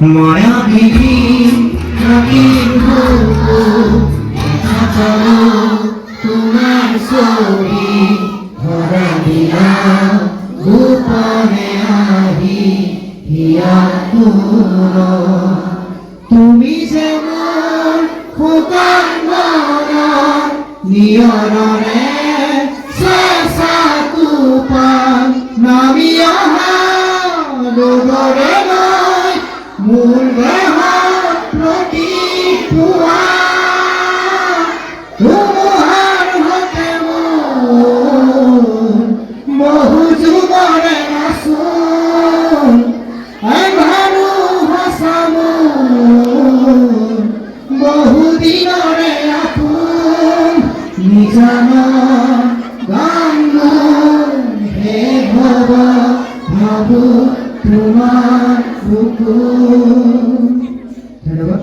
মায়াবিনী নদীর বুকু দেখা করো তোমার ছবি ধরা দিলাম গোপনে আহি হিয়া তুমি যেমন খোকার মন নিয়রণে চেঁচা তুফান নামি অহা লোদৰে লৈ মোৰ দেহত প্ৰতিপুৱা ধুমুহাৰ হতে মোৰ বহু যুগৰে নাচোন এঘাৰো সঁচা মোৰ বহু দিনৰে আপোন নিজানৰ গান হে ভৱ ভাবো তোমার বুকু। ধন্যবাদ।